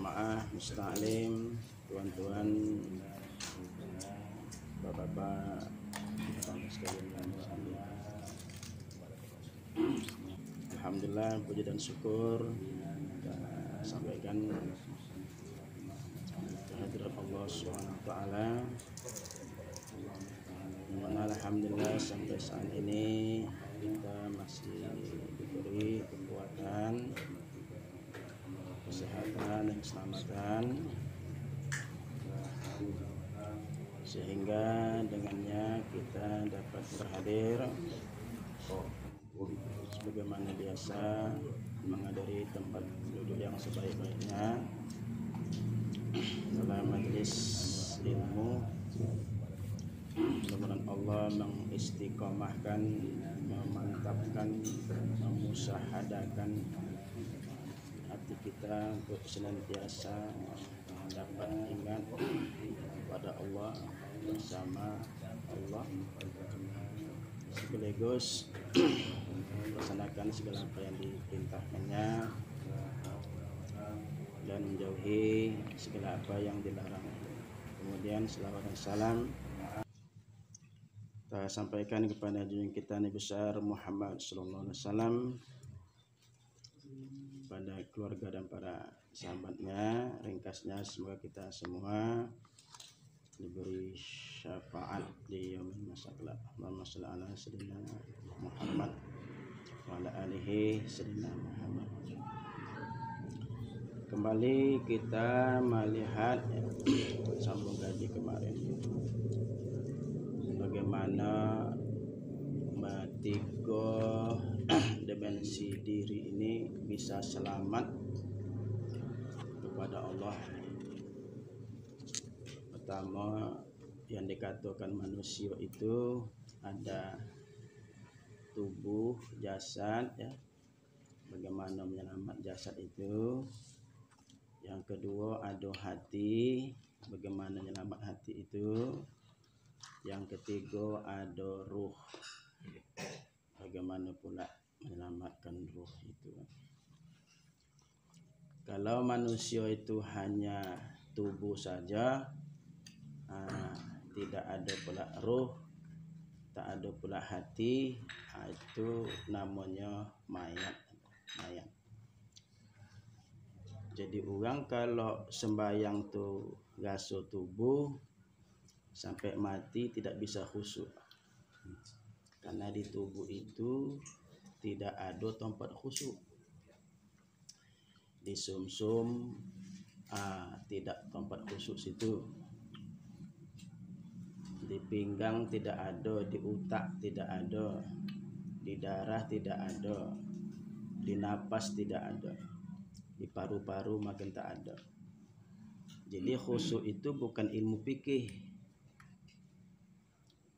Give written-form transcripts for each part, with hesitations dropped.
jemaah musta'lim, tuan-tuan, bapak-bapak, sekalian yang alhamdulillah, puji dan syukur kita sampaikan kehadirat Allah SWT, dimana alhamdulillah sampai saat ini kita masih diberi kekuatan, kesehatan dan keselamatan, sehingga dengannya kita dapat berhadir sebagaimana biasa menghadiri tempat duduk yang sebaik-baiknya dalam majelis ilmu. Mudah-mudahan Allah mengistiqomahkan, memantapkan, memusyahadakan hati kita untuk senantiasa dapat ingat pada Allah, bersama Allah, sekaligus melaksanakan segala apa yang diperintahkannya dan menjauhi segala apa yang dilarang. Kemudian selawat dan salam kita sampaikan kepada junjungan kita Nabi besar Muhammad sallallahu alaihi wasallam, pada keluarga dan para sahabatnya. Ringkasnya, semoga kita semua diberi syafaat di yaumil masyaqqah. Allahumma shalli ala sayyidina Muhammad wa ala alihi sayyidina Muhammad. Kembali kita melihat sambung gaji kemarin, bagaimana tiga dimensi diri ini bisa selamat kepada Allah. Pertama, yang dikatakan manusia itu ada tubuh, jasad, ya, bagaimana menyelamat jasad itu. Yang kedua ada hati, bagaimana menyelamat hati itu. Yang ketiga ada ruh, bagaimana pula menyelamatkan ruh itu. Kalau manusia itu hanya tubuh saja, tidak ada pula ruh, tak ada pula hati, itu namanya mayat. Jadi orang kalau sembahyang tu gasuh tubuh sampai mati tidak bisa khusyuk, karena di tubuh itu tidak ada tempat khusyuk. Di sumsum tidak tempat khusyuk situ. Di pinggang tidak ada, di otak tidak ada, di darah tidak ada, di napas tidak ada, di paru-paru makin tak ada. Jadi khusyuk itu bukan ilmu fikih.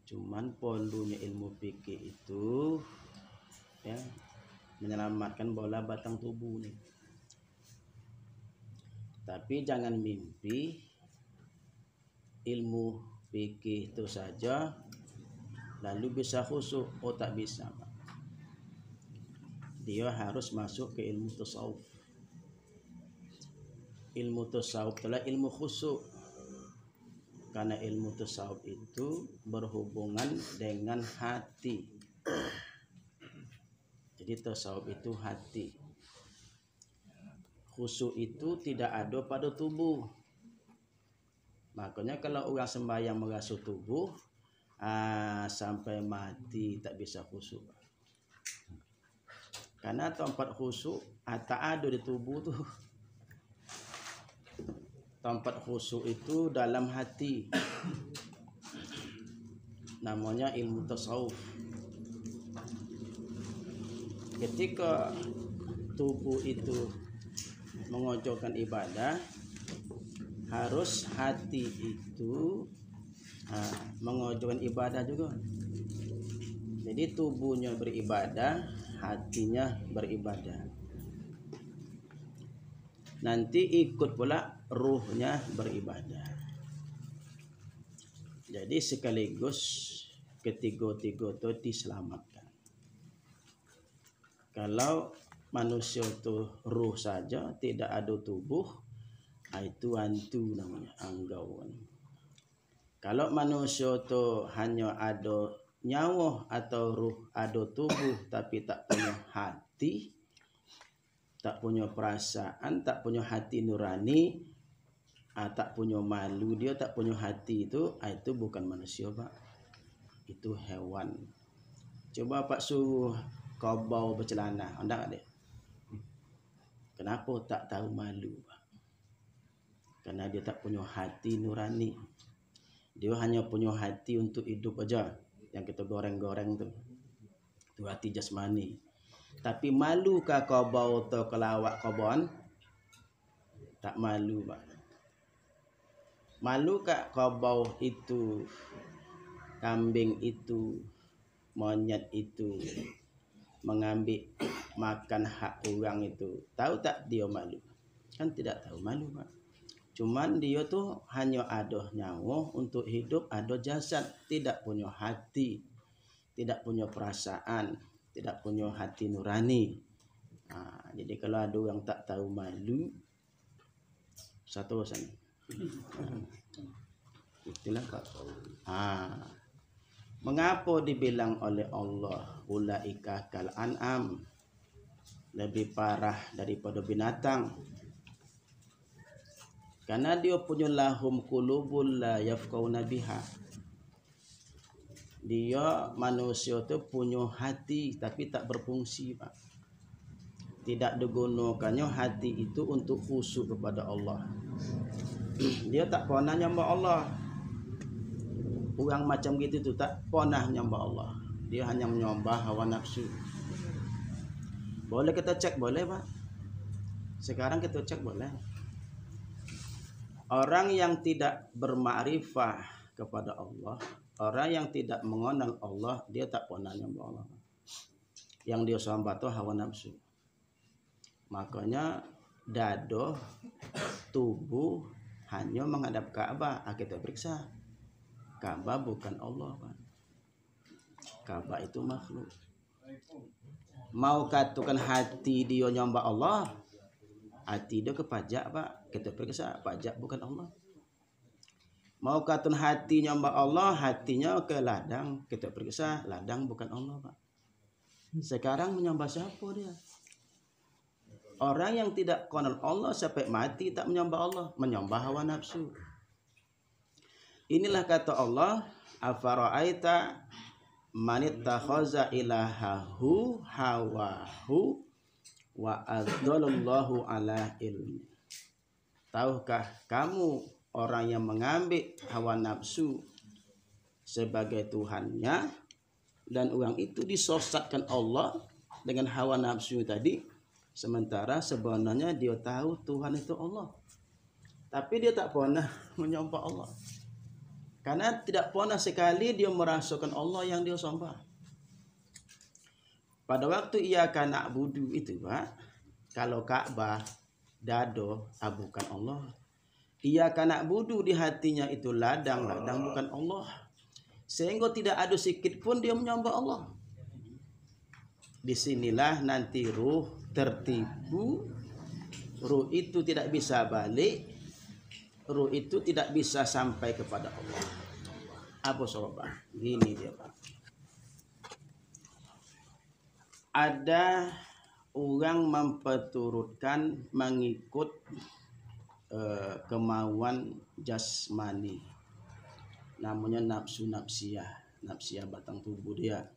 Cuman polunya ilmu fikih itu, ya, menyelamatkan bola batang tubuh nih. Tapi jangan mimpi ilmu fikih itu saja lalu bisa khusyuk. Oh, tak bisa. Dia harus masuk ke ilmu tasawuf. Ilmu tasawuf adalah ilmu khusyuk, karena ilmu tasawuf itu berhubungan dengan hati. Jadi tasawuf itu hati. Khusyuk itu tidak ada pada tubuh. Makanya kalau orang sembahyang mengasuh tubuh sampai mati tak bisa khusyuk. Karena tempat khusyuk tak ada di tubuh tuh. Tempat khusyuk itu dalam hati. Namanya ilmu tasawuf. Ketika tubuh itu mengajarkan ibadah, harus hati itu mengajarkan ibadah juga. Jadi tubuhnya beribadah, hatinya beribadah. Nanti ikut pula ruhnya beribadah. Jadi sekaligus ketiga-tiga itu diselamatkan. Kalau manusia itu ruh saja, tidak ada tubuh, Itu hantu namanya, anggau. Kalau manusia tu hanya ada nyawa atau ruh, ada tubuh tapi tak punya hati, tak punya perasaan, tak punya hati nurani, tak punya malu, dia tak punya hati, itu bukan manusia, Pak. Itu hewan. Coba Pak suruh kobau bercelana, hendak ada? Kenapa tak tahu malu, Pak? Karena dia tak punya hati nurani. Dia hanya punya hati untuk hidup aja, yang kita goreng-goreng tu. Itu hati jasmani. Tapi malukah kobau atau kelawak kobon? Tak malu, Pak. Malukah kobau itu, kambing itu, monyet itu mengambil makan hak orang itu? Tahu tak dia malu? Kan tidak tahu malu, Pak. Cuman dia tuh hanya ada nyawa untuk hidup, ada jasad, tidak punya hati, tidak punya perasaan, tidak punya hati nurani. Jadi kalau ada yang tak tahu malu, satu sana. Itulah Pak. Mengapa dibilang oleh Allah ulaika kal an'am, lebih parah daripada binatang? Karena dia punya lahum qulubul la yafqauna biha. Dia manusia tu punya hati tapi tak berfungsi, Pak. Tidak digunakannya hati itu untuk khusyuk kepada Allah. Dia tak pernah nyembah Allah. Orang macam gitu tu tak pernah nyembah Allah. Dia hanya menyembah hawa nafsu. Boleh kita cek, boleh, Pak. Sekarang kita cek boleh. Orang yang tidak bermakrifah kepada Allah, orang yang tidak mengenal Allah, dia tak pernah nyembah Allah. Yang dia sembah itu hawa nafsu. Makanya dado, tubuh hanya menghadap Ka'bah. Kita periksa, Ka'bah bukan Allah, Pak. Ka'bah itu makhluk. Mau katakan hati dia nyembah Allah, hati dia ke pajak, Pak. Kita periksa, pajak bukan Allah. Mau katakan hati nyembah Allah, hatinya ke ladang. Kita periksa, ladang bukan Allah, Pak. Sekarang menyembah siapa dia? Orang yang tidak kenal Allah sampai mati tak menyembah Allah, menyembah hawa nafsu. Inilah kata Allah, afara'aita man ittakhaza ilahahu hawahu wa adzalallahu ala ilmi. Tahukah kamu orang yang mengambil hawa nafsu sebagai Tuhannya, dan orang itu disesatkan Allah dengan hawa nafsu tadi, sementara sebenarnya dia tahu Tuhan itu Allah, tapi dia tak pernah menyembah Allah. Karena tidak pernah sekali dia merasakan Allah yang dia sembah. Pada waktu ia akan na'budu itu, Pak, kalau Ka'bah dado bukan Allah. Ia akan na'budu di hatinya itu ladang bukan Allah. Sehingga tidak ada sikit pun dia menyembah Allah. Disinilah nanti ruh tertipu. Ruh itu tidak bisa balik. Ruh itu tidak bisa sampai kepada Allah. Apa sebabnya? Gini dia, Pak. Ada orang memperturutkan mengikut kemauan jasmani, namanya nafsu nafsiyah batang tubuh dia.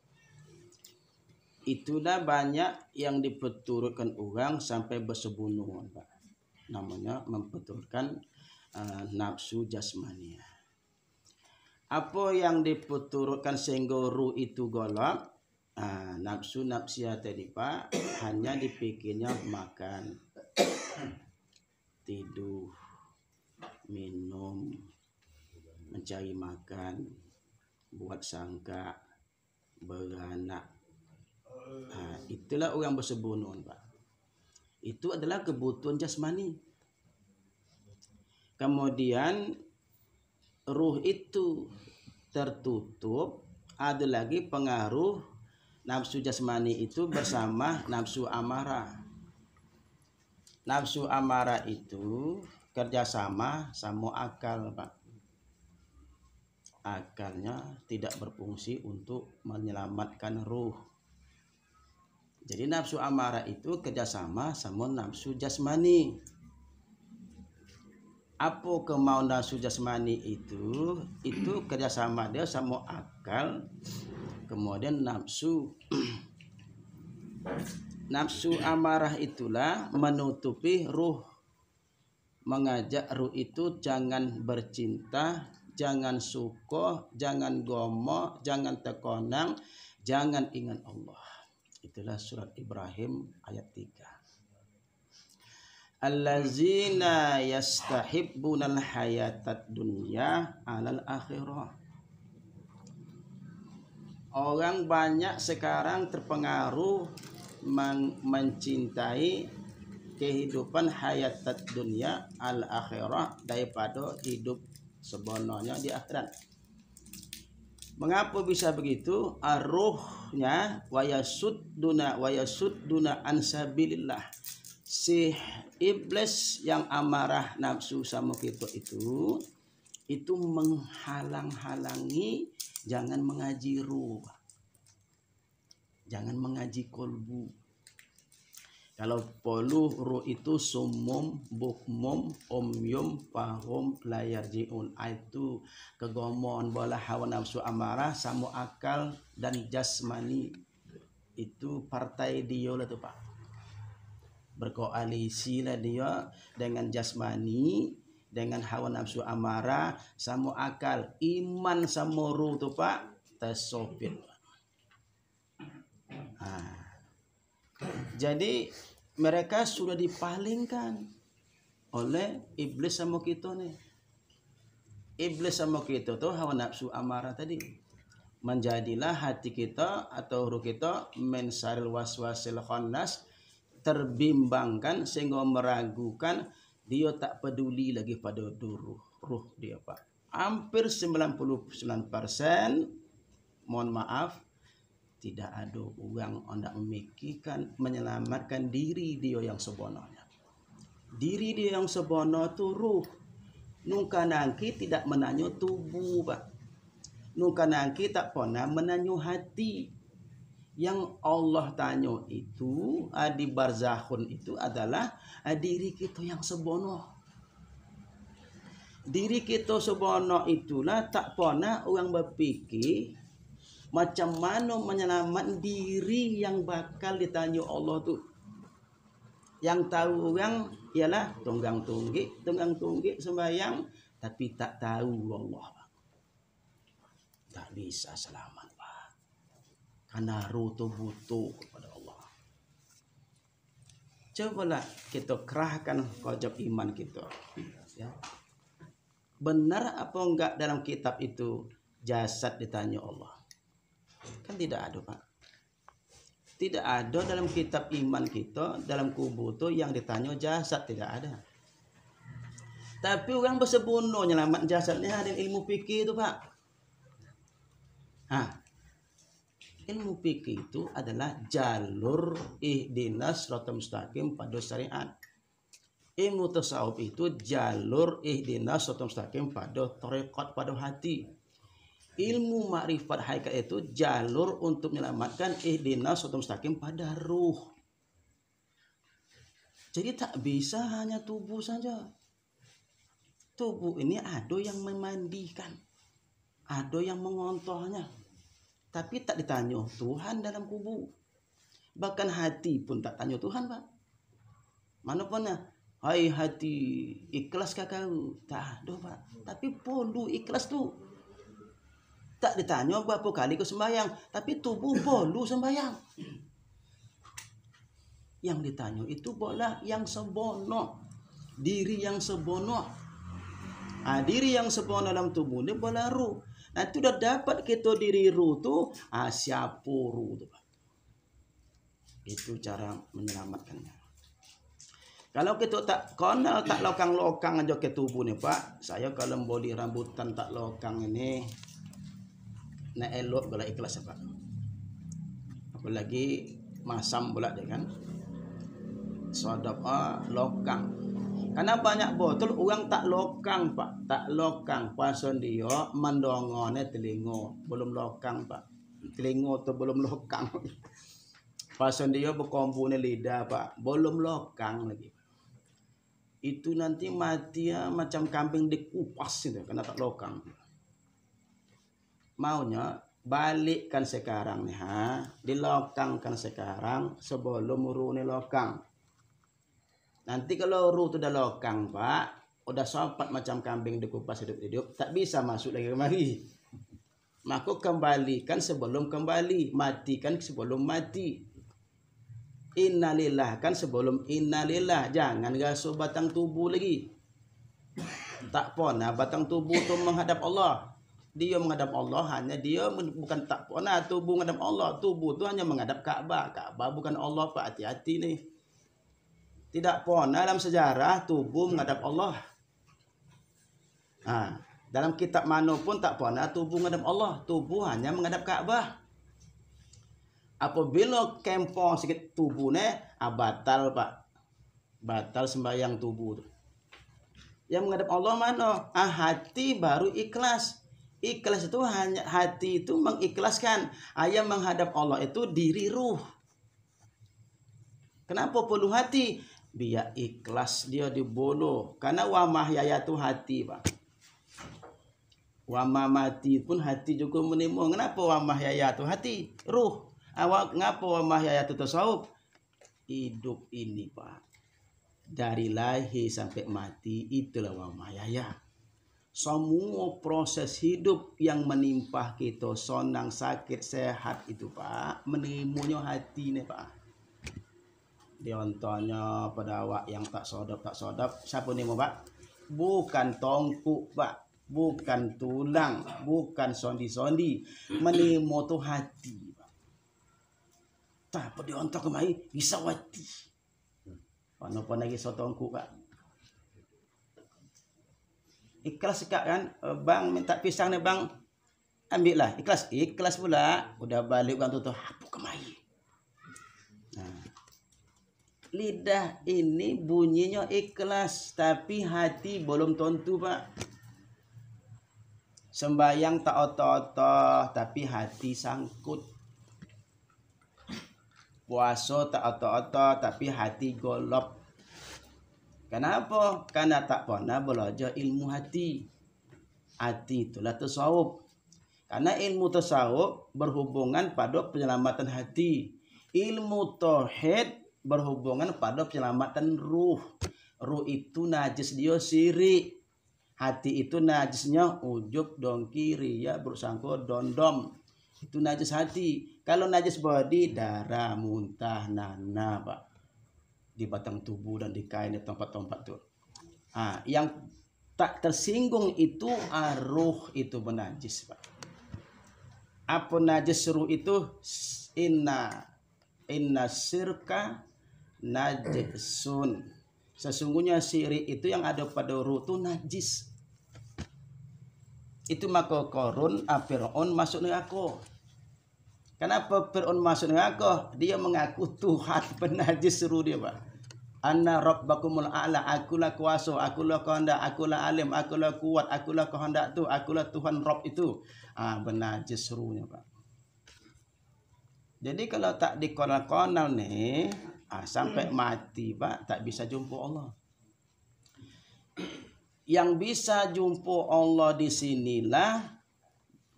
Itulah banyak yang diperturutkan orang sampai bersebunuhan, Pak. Namanya memperturutkan nafsu jasmani. Apa yang diperturutkan sehingga ruh itu golak? Nafsu nafsiyah tadi, Pak, hanya dipikirnya makan, tidur, minum, mencari makan, buat sangka, beranak. Itulah orang bersebunuhan, Pak. Itu adalah kebutuhan jasmani. Kemudian ruh itu tertutup, ada lagi pengaruh nafsu jasmani itu bersama nafsu amarah. Nafsu amarah itu kerjasama sama akal, Pak. Akalnya tidak berfungsi untuk menyelamatkan ruh. Jadi nafsu amarah itu kerjasama sama nafsu jasmani. Apa kemauan nafsu jasmani itu kerjasama dia sama akal. Kemudian nafsu amarah itulah menutupi ruh, mengajak ruh itu jangan bercinta, jangan suka, jangan gomo, jangan tekonang, jangan ingat Allah. Itulah surat Ibrahim ayat 3. Allazina yastahibbunal hayatad dunya 'alal akhirah. Orang banyak sekarang terpengaruh mencintai kehidupan hayatad dunya al akhirah daripada hidup sebenarnya di akhirat. Mengapa bisa begitu? Arruhnya wayasudduna an sabilillah. Si iblis yang amarah nafsu sama kita itu menghalang-halangi jangan mengaji ruh. Jangan mengaji kolbu. Kalau polu ruh itu sumum, bukmum, omyum, pahum, layar jiun. Itu kegomohan bola hawa nafsu amarah sama akal dan jasmani. Itu partai dia lah tu, Pak. Berkoalisi lah dia dengan jasmani, dengan hawa nafsu amarah sama akal. Iman sama ruh tu, Pak, tersopit. Jadi mereka sudah dipalingkan oleh iblis sama kita nih. Iblis sama kita tuh hawa nafsu amarah tadi. Menjadilah hati kita atau ruh kita mensaril waswasil khannas, terbimbangkan sehingga meragukan, dia tak peduli lagi pada ruh dia, Pak. Hampir 99%, mohon maaf, tidak ada orang hendak memikirkan menyelamatkan diri dia yang sebenarnya. Diri dia yang sebenar itu ruh. Nungka nangki tidak menanyo tubuh, Pak. Nungka nangki tak pernah menanyo hati. Yang Allah tanya itu di barzakhun itu adalah diri kita yang sebenar. Diri kita sebenar itulah tak pernah orang berfikir macam mana menyelamatkan diri yang bakal ditanya Allah tu. Yang tahu orang ialah tunggang tunggik sembahyang, tapi tak tahu Allah. Tak bisa selamat, Pak. Karena ruh tu butuh kepada Allah. Cobalah kita kerahkan kojab iman kita. Ya. Benar apa enggak dalam kitab itu jasad ditanya Allah? Kan tidak ada, Pak. Tidak ada dalam kitab iman kita, dalam kubur itu yang ditanya jasad, tidak ada. Tapi orang bersebuno nyelamat jasadnya ada ilmu fikih itu, Pak. Ilmu fikih itu adalah jalur ihdinas siratal mustaqim pada syariat. Ilmu tasawuf itu jalur ihdinas siratal mustaqim pada tarekat, pada hati. Ilmu makrifat hakikat itu jalur untuk menyelamatkan ihdinas siratal mustaqim pada ruh. Jadi tak bisa hanya tubuh saja. Tubuh ini ada yang memandikan, ada yang mengontohnya, tapi tak ditanya Tuhan dalam kubur. Bahkan hati pun tak tanya Tuhan, Pak. Mana pernah, hai hati, ikhlas kau? Tak ada, Pak. Tapi polu ikhlas tu. Tak ditanya berapa kali kau sembahyang, tapi tubuh polu sembahyang. Yang ditanya itu bola yang sebono, diri yang sebono. Diri yang sebono dalam tubuh ini bola ruh. Nah itu udah dapat kita diri ruh tu, siapa ruh tu, Pak. Itu cara menyelamatkannya. Kalau kita tak kenal, tak lokang-lokang aja ke tubuh ni, Pak. Saya kalau body rambutan tak lokang ini, nak elok pula ikhlas, Pak. Apalagi masam pula dia kan. Sedap lokang. Karena banyak botol orang tak lokang Pak, tak lokang pason dia mendongone telingo, belum lokang Pak. Telingo tu belum lokang. Pason dia berkombune lidah Pak, belum lokang lagi. Itu nanti mati ya macam kambing dikupas itu karena tak lokang. Maunya balikkan sekarang nih dilokangkan sekarang sebelum urune lokang. Nanti kalau ruh itu udah lokang Pak, udah sopat macam kambing dikupas hidup-hidup, tak bisa masuk lagi kemari. Maka kembalikan sebelum kembali, matikan sebelum mati. Innalillah kan sebelum innalillah, jangan gasuh batang tubuh lagi. Tak pernah batang tubuh itu menghadap Allah. Dia menghadap Allah hanya dia bukan tak pernah tubuh menghadap Allah. Tubuh itu hanya menghadap Ka'bah. Ka'bah bukan Allah Pak, hati-hati nih. Tidak pernah dalam sejarah tubuh menghadap Allah. Dalam kitab mana pun tak pernah tubuh menghadap Allah. Tubuh hanya menghadap Ka'bah. Apabila kempong sikit tubuhnya, batal Pak. Batal sembahyang tubuh. Yang menghadap Allah mana? Hati baru ikhlas. Ikhlas itu hanya hati itu mengikhlaskan. Yang menghadap Allah itu diri ruh. Kenapa perlu hati? Biar ikhlas dia dibolo. Karena wamah yaya itu hati Pak. Wamah mati pun hati juga menimbul. Kenapa wamah yaya itu hati? Ruh. Ngapa wamah yaya itu tasawuf? Hidup ini Pak. Dari lahir sampai mati itulah wamah yaya. Semua proses hidup yang menimpa kita, senang, sakit, sehat itu Pak, menimbulnya hati nih Pak. Contohnya pada awak yang tak sodap, siapa nih Pak? Bukan tongkuk Pak, bukan tulang, bukan sondi-sondi, menimu tuh hati Pak. Tapi diontok kemari bisa hati. Panapa lagi sotongkuk Pak? Ikhlas Kak kan, bang minta pisang nih bang, ambillah, ikhlas pula, udah balik bang tuh apa kemari. Lidah ini bunyinya ikhlas, tapi hati belum tentu Pak. Sembayang tak otoh-otoh, tapi hati sangkut. Puasa tak otoh-otoh, tapi hati golop. Kenapa? Karena tak pernah belajar ilmu hati. Hati itulah tasawuf. Karena ilmu tasawuf berhubungan pada penyelamatan hati. Ilmu tauhid berhubungan pada penyelamatan ruh. Ruh itu najis dia syirik. Hati itu najisnya ujub, dongki, riya, bersangko, dondom. Itu najis hati. Kalau najis body, darah, muntah, nana Pak. Di batang tubuh dan di kain, di tempat-tempat tuh. Yang tak tersinggung itu ruh itu menajis Pak. Apa najis ruh itu? Inna syirka najisun. Sesungguhnya syirik itu yang ada pada ruh itu najis. Itu maka Qarun Fir'aun masuk neraka. Kenapa Fir'aun masuk neraka? Dia mengaku Tuhan penajis ruh dia Pak. Anna rabbakumul a'la, akulah kuasa, akulah kehendak, akulah alim, akulah kuat, akulah kehendak tu, akulah Tuhan Rabb itu. Benajis ruhnya Pak. Jadi kalau tak dikonal-konal nih, sampai mati Pak, tak bisa jumpa Allah. Yang bisa jumpa Allah di sinilah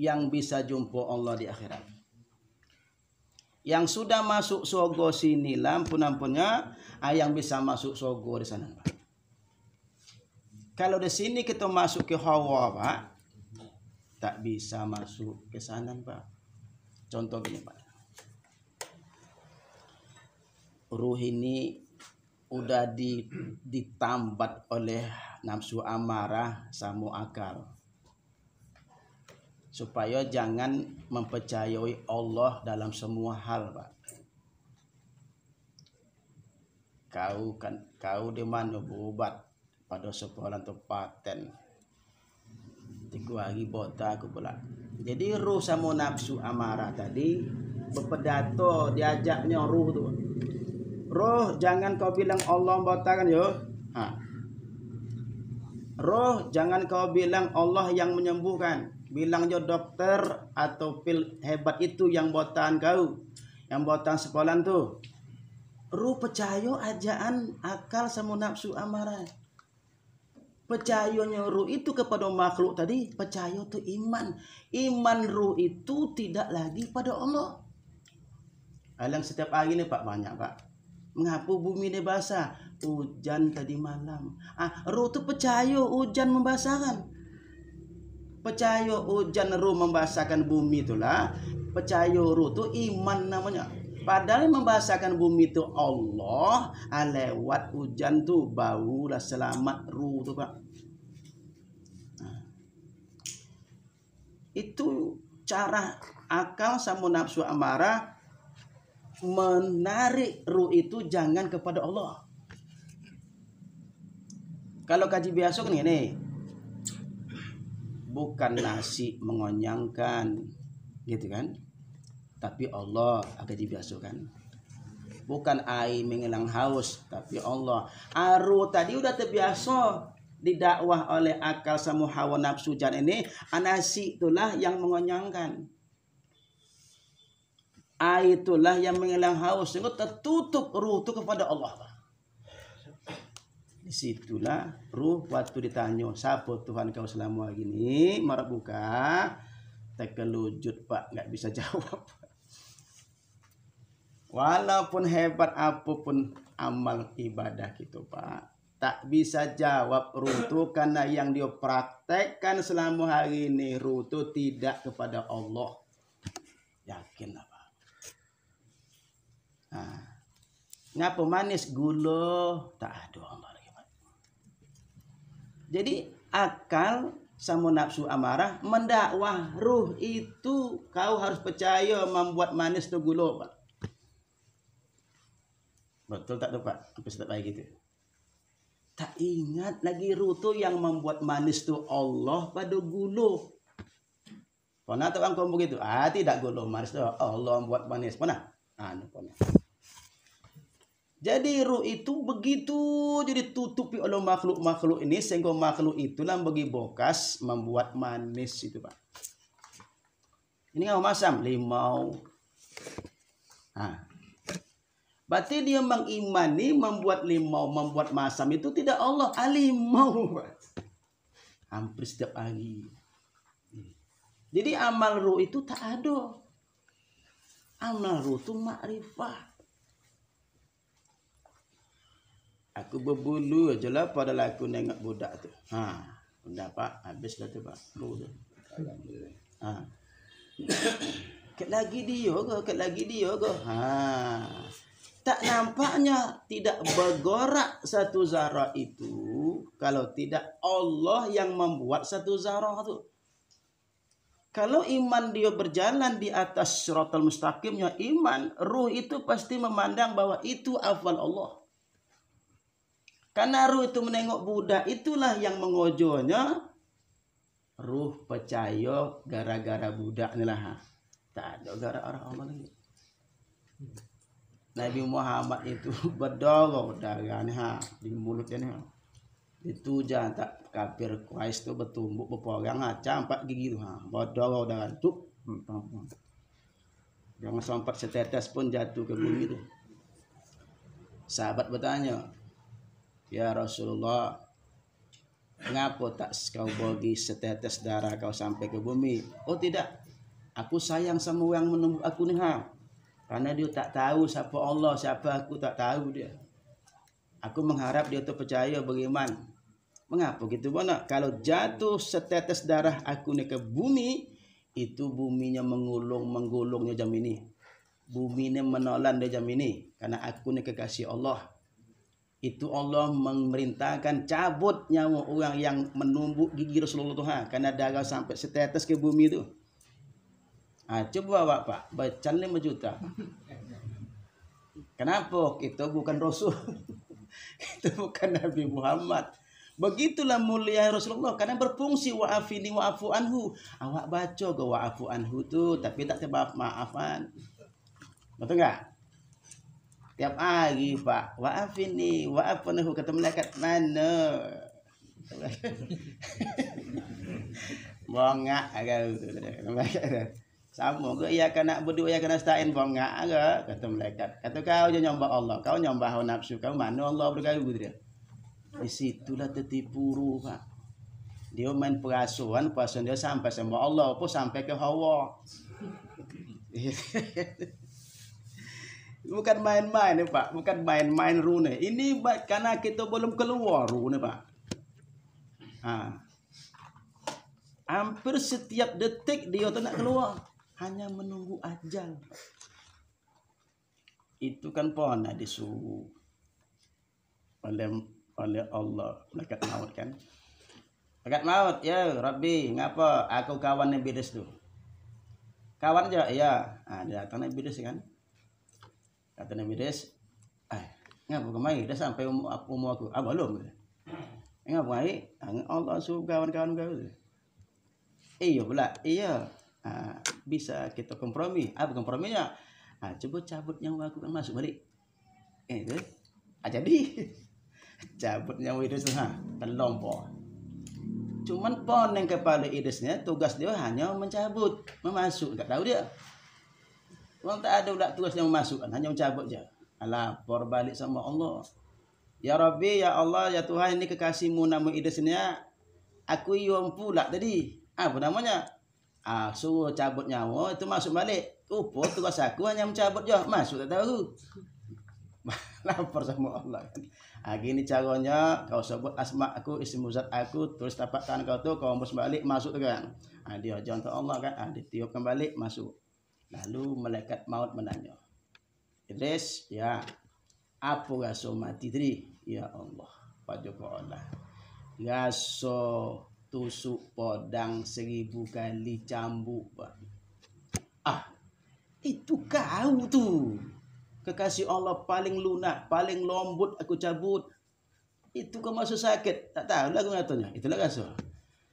yang bisa jumpa Allah di akhirat. Yang sudah masuk surga sinilah ampun-ampunnya yang bisa masuk surga di sana Pak. Kalau di sini kita masuk ke hawa Pak, tak bisa masuk ke sana Pak. Contoh gini Pak. Ruh ini udah ditambat oleh nafsu amarah sama akal, supaya jangan mempercayai Allah dalam semua hal Pak. Kau di mana berobat pada sekolah tempaten 3 hari bota aku pula. Jadi ruh sama nafsu amarah tadi berpedato, diajaknya ruh tuh. Roh, jangan kau bilang Allah batalkan yo. Roh jangan kau bilang Allah yang menyembuhkan. Bilang jo dokter atau pil hebat itu yang buatan kau. Yang buatan sekolah tu. Roh percaya ajaan akal sama nafsu amarah. Percayanya ruh itu kepada makhluk tadi, percaya itu iman. Iman ruh itu tidak lagi pada Allah. Alang setiap hari ni Pak banyak Pak. Mengapa bumi ni basah? Hujan tadi malam. Ruh tu percaya hujan membasahkan. Percaya hujan ruh membasahkan bumi itulah. Percaya ruh tu iman namanya. Padahal membasahkan bumi itu Allah, lewat hujan tu baulah selamat ruh tu Pak. Itu cara akal sama nafsu amarah menarik ruh itu jangan kepada Allah. Kalau kaji biasa kan ini, bukan nasi mengonyangkan, gitu kan? Tapi Allah agak dibiasakan. Bukan air mengilang haus, tapi Allah. Aru tadi udah terbiasa didakwah oleh akal sama hawa nafsu jan ini. Nasi itulah yang mengonyangkan. Air itulah yang mengilang haus. Sehingga tertutup ruh itu kepada Allah. Disitulah ruh waktu ditanya, siapa Tuhan kau selama ini? Marah buka, terkelujut Pak, nggak bisa jawab. Walaupun hebat apapun amal ibadah gitu Pak, tak bisa jawab ruh itu karena yang dia praktekkan selama hari ini ruh itu tidak kepada Allah. Yakinlah Pak. Ngapa manis gula tak ada Allah lagi Pak. Jadi akal sama nafsu amarah mendakwah ruh itu kau harus percaya membuat manis tu gula Pak. Betul tak tu Pak? Sampai setiap hari gitu. Tak ingat lagi ruh tu yang membuat manis tu Allah pada gula. Pernah tak orang begitu? Tidak gula manis tu Allah membuat manis. Pernah? Pernah. Jadi ruh itu begitu jadi tutupi oleh makhluk-makhluk ini sehingga makhluk itulah bagi bokas membuat manis itu Pak. Ini ngau masam limau. Berarti dia mengimani membuat limau, membuat masam itu tidak Allah, limau. Hampir setiap hari. Jadi amal ruh itu tak ada. Amal ruh itu makrifat. Aku berbulu aja lah pada aku nengok budak tu. Budak Pak, habis dah tu Pak. Ruh tu. Ket lagi dia ke. Tak nampaknya tidak bergerak satu zarah itu kalau tidak Allah yang membuat satu zarah itu. Kalau iman dia berjalan di atas siratal mustaqimnya iman, ruh itu pasti memandang bahwa itu afal Allah. Karena ruh itu menengok budak itulah yang mengojonya. Ruh percaya gara-gara budak ni lah. Tak ada gara-gara Allah lagi. Nabi Muhammad itu berdoa darahnya di mulutnya ni. Itu jangan tak kafir Quraisy tu bertumbuk berperang campak gigi tu berdoa darah tu. Jangan sampai setetes pun jatuh ke bumi tu. Sahabat bertanya, "Ya Rasulullah, mengapa tak kau bagi setetes darah kau sampai ke bumi?" "Oh tidak, aku sayang sama yang menumbuk aku ni Karena dia tak tahu siapa Allah, siapa aku tak tahu dia. Aku mengharap dia tu percaya beriman." Mengapa gitu mana? Kalau jatuh setetes darah aku ni ke bumi, itu buminya menggulungnya jam ini. Buminya menolan dia jam ini. Karena aku ni kekasih Allah. Itu Allah memerintahkan cabut nyawa orang yang menumbuk gigi Rasulullah Tuhan. Karena darah sampai setetes ke bumi itu. Coba Pak, baca 5 juta. Kenapa? Kita bukan Rasul. Kita bukan Nabi Muhammad. Begitulah mulia Rasulullah. Karena berfungsi wa'afini wa'afu anhu. Awak baca ke wa'afu anhu tu. Tapi tak sebab maafan. Betul tak? Tiap hari Pak. Wa'afini wa'afu anhu. Kata malaikat mana? Bongak agak sama ke ia kena berdua ia kena stain bongak agak kata malaikat. Kata kau je nyembah Allah, kau nyembah hawa nafsu kau mana Allah berkau dia. Di situlah tertipu ruh, Pak. Dia main perasuan dia sampai sembah Allah pun sampai ke hawa. Bukan main-main nih Pak, bukan main-main ruh nih. Ini karena kita belum keluar ruh nih Pak. Hampir setiap detik dia tuh nak keluar, hanya menunggu ajal. Itu kan pernah disuruh oleh Allah malaikat maut kan. Malaikat maut, ya Rabbi, ngapa aku kawan Nabi Idris tuh? Kawan aja, ya. Dia datang Nabi Idris kan. Kata Nabi Idris, ngapa kemari? Dah sampai umur aku. Belum. Ngapa kemari? Allah suruh kawan-kawan kau. Iya pula, iya. Bisa kita kompromi. Apa komprominya? Coba cabut nyawa aku kan masuk balik. Itu. Jadi cabut nyawa Idris kan lompor. Cuman pon yang kepala Idrisnya tugas dia hanya mencabut, memasuk. Tak tahu dia. Orang tak ada pula tugas yang memasukkan, hanya mencabut je. Lapor balik sama Allah. Ya Rabbi, ya Allah, ya Tuhan, ini kekasihmu nama Idrisnya. Aku yang pula tadi. Apa namanya? Suruh cabut nyawa itu masuk balik. Tugas aku hanya mencabut je, masuk tak tahu. Lapor sama Allah. Gini caranya, kau sebut asma aku, ismu zat aku, tulis tapak tangan kau tu, kau hembus balik, masuk tu kan. Dia contoh Allah kan, ditiupkan balik, masuk. Lalu malaikat maut menanya, Idris, ya, apa rasa mati tadi? Ya Allah, Pak Joko Allah. Rasa tusuk podang 1000 kali cambuk, Pak. Itu kau tu. Kekasih Allah paling lunak, paling lembut aku cabut. Itu kau masuk sakit. Tak tahu lah aku katanya. Itulah rasa.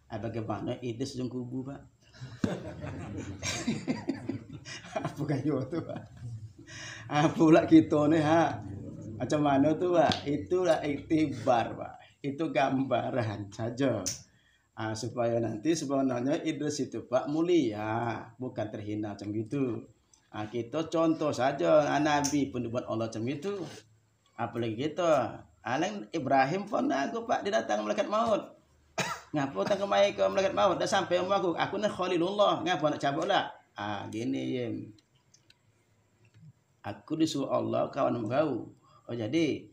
Bagaimana Idris yang kubu, Pak? Apa kayu tu, Pak? Apa pula kita ni, macam mana tu, Pak? Itulah iktibar, Pak. Itu gambaran saja. Supaya nanti sebenarnya Idris itu, Pak, mulia. Bukan terhina macam itu. Kita contoh saja, Nabi pun dibuat Allah macam itu. Apalagi kita. Ibrahim pun aku, Pak, dia datang malaikat maut. Ngapa datang kemari ke malaikat maut? Dah sampai umur aku. Aku ni Khalilullah. Ngapa nak cabut lah? Gini, aku disuruh Allah kawan kau. Jadi,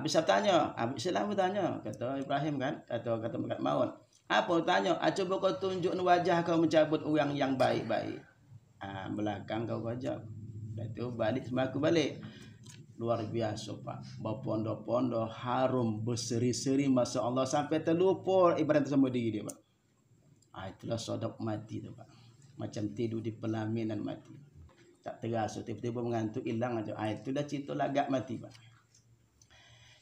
bisa tanya. Islam bertanya. Kata Ibrahim kan. Kata malaikat maut. Apa tanya? Coba kau tunjuk wajah kau mencabut orang yang baik-baik. Belakang kau wajah. Dan itu balik sama aku balik. Luar biasa, Pak. Berpondo-pondo harum berseri-seri Masya Allah sampai terlupa ibarat sama diri dia, Pak. Itulah sodok mati tu, Pak. Macam tidur di pelaminan mati. Tak terasa tiba-tiba mengantuk hilang aja. Itu dah cerita lagak mati, Pak.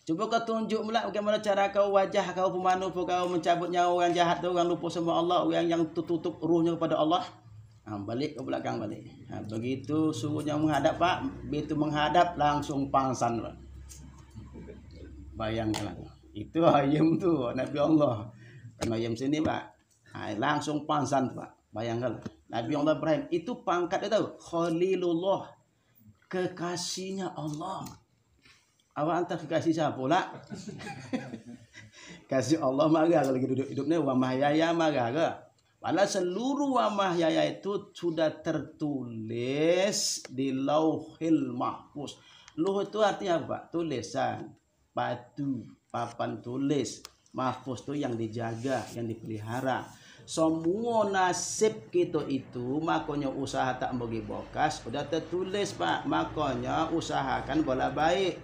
Coba kau tunjuk pula bagaimana cara kau wajah kau pemanu kau mencabut nyawa orang jahat tu, orang lupa sama Allah, orang yang tutup ruhnya kepada Allah. Balik ke belakang balik. Begitu suruhnya menghadap, Pak. Begitu menghadap langsung pangsan, Pak. Bayangkan. Itu ayam tu Nabi Allah. Kan ayam sini, Pak. Langsung pangsan, Pak. Bayangkan. Nabi Allah Ibrahim itu pangkat dia tahu. Khalilullah. Kekasihnya Allah. Awak hantar kekasih siapa pula? Kasih Allah marah kalau duduk hidupnya. Wa mahyaya marah ke? Padahal seluruh wa mahyaya itu sudah tertulis di Lauhil Mahfuz. Lauh itu artinya apa? Tulisan, batu, papan tulis. Mahfuz itu yang dijaga, yang dipelihara. Semua nasib kita itu, makanya usaha tak bagi bokas, sudah tertulis, Pak. Makanya usahakan bola baik.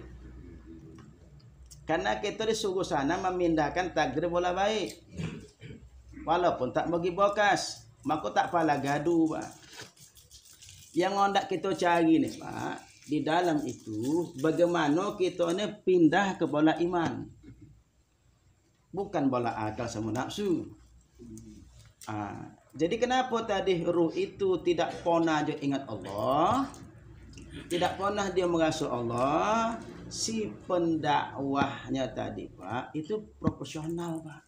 Karena kita disuruh sana memindahkan takdir bola baik. Walaupun tak bagi bokas, maka tak pala gaduh, Pak. Yang hendak kita cari ni, Pak, di dalam itu bagaimana kita ni pindah ke bola iman. Bukan bola akal sama nafsu. Jadi kenapa tadi ruh itu tidak pernah dia ingat Allah, tidak pernah dia merasa Allah. Si pendakwahnya tadi, Pak, itu profesional, Pak.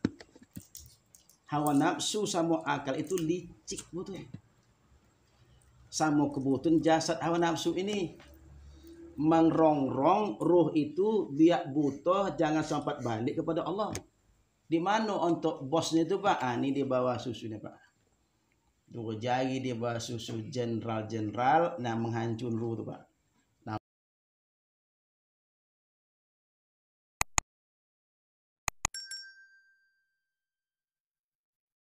Hawa nafsu sama akal itu licik betul. Sama kebutuhan jasad hawa nafsu ini mengrongrong ruh itu biak butuh jangan sempat balik kepada Allah. Di mana untuk bosnya itu Pak? Ini di bawah susunya Pak. Dua jari di bawah susu jenderal-jenderal, nah menghancur ruh itu Pak.